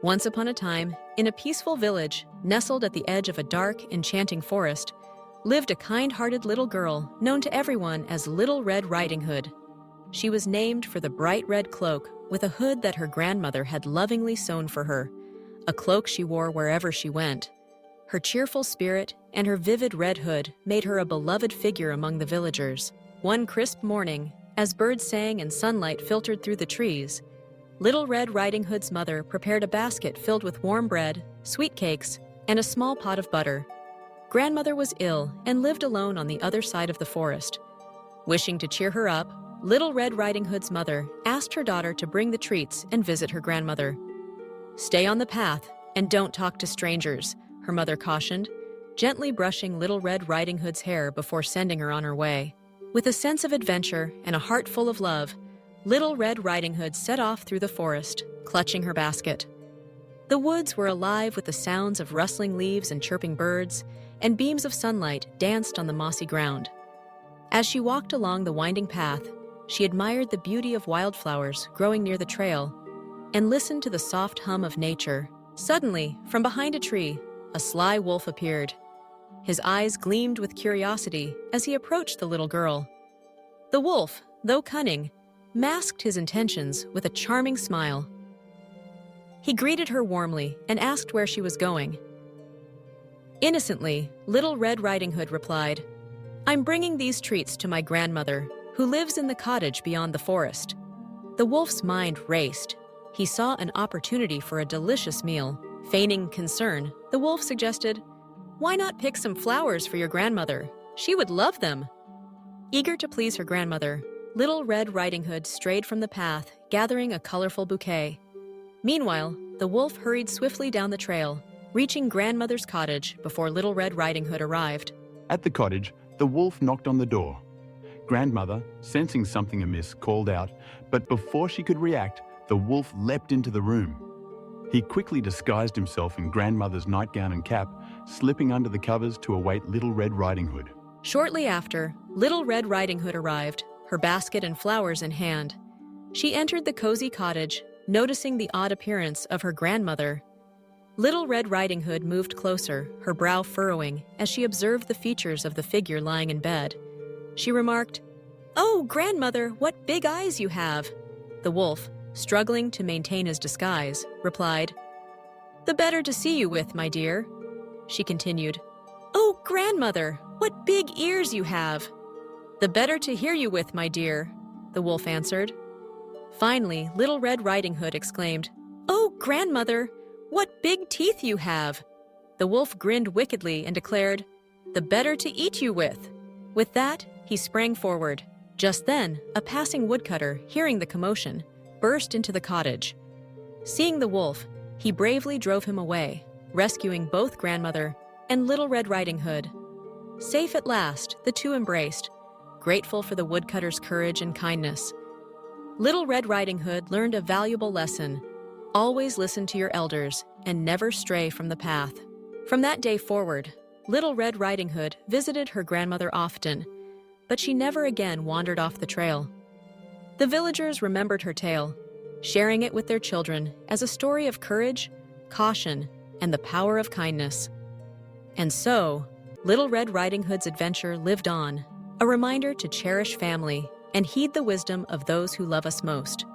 Once upon a time, in a peaceful village, nestled at the edge of a dark, enchanting forest, lived a kind-hearted little girl known to everyone as Little Red Riding Hood. She was named for the bright red cloak with a hood that her grandmother had lovingly sewn for her, a cloak she wore wherever she went. Her cheerful spirit and her vivid red hood made her a beloved figure among the villagers. One crisp morning, as birds sang and sunlight filtered through the trees, Little Red Riding Hood's mother prepared a basket filled with warm bread, sweet cakes, and a small pot of butter. Grandmother was ill and lived alone on the other side of the forest. Wishing to cheer her up, Little Red Riding Hood's mother asked her daughter to bring the treats and visit her grandmother. "Stay on the path and don't talk to strangers," her mother cautioned, gently brushing Little Red Riding Hood's hair before sending her on her way. With a sense of adventure and a heart full of love, Little Red Riding Hood set off through the forest, clutching her basket. The woods were alive with the sounds of rustling leaves and chirping birds, and beams of sunlight danced on the mossy ground. As she walked along the winding path, she admired the beauty of wildflowers growing near the trail and listened to the soft hum of nature. Suddenly, from behind a tree, a sly wolf appeared. His eyes gleamed with curiosity as he approached the little girl. The wolf, though cunning, masked his intentions with a charming smile. He greeted her warmly and asked where she was going. Innocently, Little Red Riding Hood replied, "I'm bringing these treats to my grandmother, who lives in the cottage beyond the forest." The wolf's mind raced. He saw an opportunity for a delicious meal. Feigning concern, the wolf suggested, "Why not pick some flowers for your grandmother? She would love them." Eager to please her grandmother, Little Red Riding Hood strayed from the path, gathering a colorful bouquet. Meanwhile, the wolf hurried swiftly down the trail, reaching grandmother's cottage before Little Red Riding Hood arrived. At the cottage, the wolf knocked on the door. Grandmother, sensing something amiss, called out, but before she could react, the wolf leapt into the room. He quickly disguised himself in grandmother's nightgown and cap, slipping under the covers to await Little Red Riding Hood. Shortly after, Little Red Riding Hood arrived, her basket and flowers in hand. She entered the cozy cottage, noticing the odd appearance of her grandmother. Little Red Riding Hood moved closer, her brow furrowing, as she observed the features of the figure lying in bed. She remarked, "Oh, grandmother, what big eyes you have!" The wolf, struggling to maintain his disguise, replied, "The better to see you with, my dear." She continued, "Oh, grandmother, what big ears you have!" "The better to hear you with, my dear," the wolf answered. Finally, Little Red Riding Hood exclaimed, "Oh, grandmother, what big teeth you have!" The wolf grinned wickedly and declared, "The better to eat you with." With that, he sprang forward. Just then, a passing woodcutter, hearing the commotion, burst into the cottage. Seeing the wolf, he bravely drove him away, rescuing both grandmother and Little Red Riding Hood. Safe at last, the two embraced, grateful for the woodcutter's courage and kindness. Little Red Riding Hood learned a valuable lesson: always listen to your elders and never stray from the path. From that day forward, Little Red Riding Hood visited her grandmother often, but she never again wandered off the trail. The villagers remembered her tale, sharing it with their children as a story of courage, caution, and the power of kindness. And so, Little Red Riding Hood's adventure lived on, a reminder to cherish family and heed the wisdom of those who love us most.